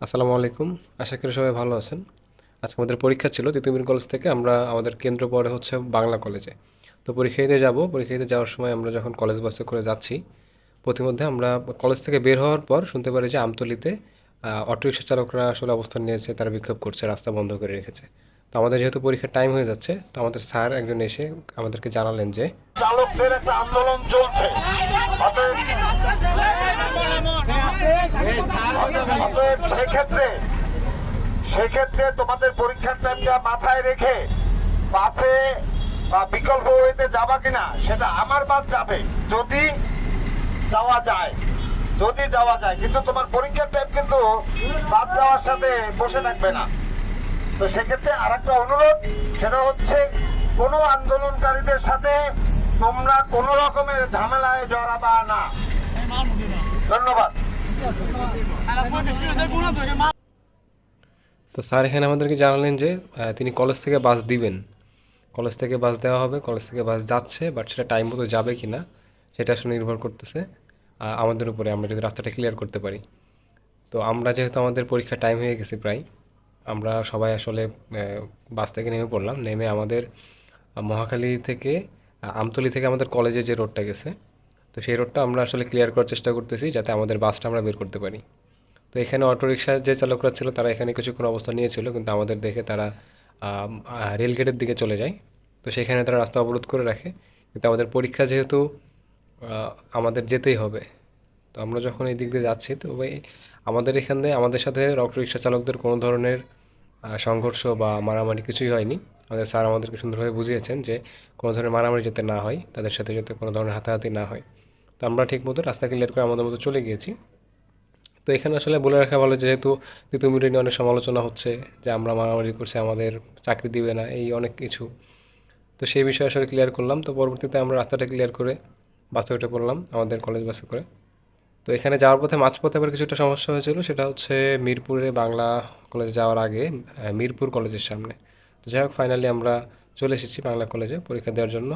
আসসালামু আলাইকুম। আশা করি সবাই ভালো আছেন। আজকে আমাদের পরীক্ষা ছিল তিতুমির কলেজ থেকে। আমরা আমাদের কেন্দ্র পড়ে হচ্ছে বাংলা কলেজে। তো পরীক্ষা দিতে যাব। পরীক্ষা দিতে যাওয়ার সময় আমরা যখন কলেজ বাসে করে যাচ্ছি, পথিমধ্যে আমরা কলেজ থেকে বের হওয়ার পর শুনতে পারি যে আমতলীতে অটোরিকশা চালকরা আসলে অবস্থান নিয়েছে, তারা বিক্ষোভ করছে, রাস্তা বন্ধ করে রেখেছে। তো আমাদের যেহেতু পরীক্ষার টাইম হয়ে যাচ্ছে, তো আমাদের স্যার একজন এসে আমাদেরকে জানালেন যে চালকদের একটা আন্দোলন চলছে। অতএব সেক্ষেত্রে সেক্ষেত্রে তোমাদের পরীক্ষার টাইমটা মাথায় রেখে বাসে বা বিকল্প ওয়েতে যাবা কিনা সেটা আমার বাদ যাবে, যদি যাওয়া যায়। যদি যাওয়া যায়, কিন্তু তোমার পরীক্ষার টাইম কিন্তু বাদ যাওয়ার সাথে বসে থাকবে না। তো সেক্ষেত্রে আর একটা অনুরোধ, সেটা হচ্ছে কোনো আন্দোলনকারীদের সাথে তোমরা কোন রকমের ঝামেলায় জড়াবা না। ধন্যবাদ। তো স্যার এখানে আমাদেরকে জানালেন যে তিনি কলেজ থেকে বাস দিবেন। কলেজ থেকে বাস দেওয়া হবে, কলেজ থেকে বাস যাচ্ছে, বাট সেটা টাইম মতো যাবে কি না সেটা আসলে নির্ভর করতেছে আমাদের উপরে, আমরা যদি রাস্তাটা ক্লিয়ার করতে পারি। তো আমরা যেহেতু আমাদের পরীক্ষার টাইম হয়ে গেছে প্রায়, আমরা সবাই আসলে বাস থেকে নেমে পড়লাম। নেমে আমাদের মহাখালী থেকে আমতলী থেকে আমাদের কলেজের যে রোডটা গেছে, তো সেই রোডটা আমরা আসলে ক্লিয়ার করার চেষ্টা করতেছি যাতে আমাদের বাসটা আমরা বের করতে পারি। তো এখানে অটোরিকশার যে চালকরা ছিল তারা এখানে কিছুক্ষণ অবস্থান নিয়েছিল, কিন্তু আমাদের দেখে তারা রেল গেটের দিকে চলে যায়। তো সেখানে তারা রাস্তা অবরোধ করে রাখে। কিন্তু আমাদের পরীক্ষা যেহেতু আমাদের যেতেই হবে, তো আমরা যখন এই দিক দিয়ে যাচ্ছি, তো ভাই আমাদের এখানে আমাদের সাথে অটোরিকশা চালকদের কোনো ধরনের সংঘর্ষ বা মারামারি কিছুই হয়নি। আমাদের স্যার আমাদেরকে সুন্দরভাবে বুঝিয়েছেন যে কোনো ধরনের মারামারি যাতে না হয়, তাদের সাথে যাতে কোনো ধরনের হাতাহাতি না হয়। তো আমরা ঠিক মতো রাস্তা ক্লিয়ার করে আমাদের মতো চলে গিয়েছি। তো এখানে আসলে বলে রাখা ভালো, যেহেতু তিতুমির নিয়ে অনেক সমালোচনা হচ্ছে যে আমরা মারামারি করছি, আমাদের চাকরি দিবে না, এই অনেক কিছু। তো সেই বিষয়ে আসলে ক্লিয়ার করলাম। তো পরবর্তীতে আমরা রাস্তাটা ক্লিয়ার করে বাসে উঠে পড়লাম, আমাদের কলেজ বাসে করে। তো এখানে যাওয়ার পথে মাঝপথে আবার কিছুটা সমস্যা হয়েছিল, সেটা হচ্ছে মিরপুরে বাংলা কলেজে যাওয়ার আগে মিরপুর কলেজের সামনে। তো যাই হোক, ফাইনালি আমরা চলে এসেছি বাংলা কলেজে পরীক্ষা দেওয়ার জন্য।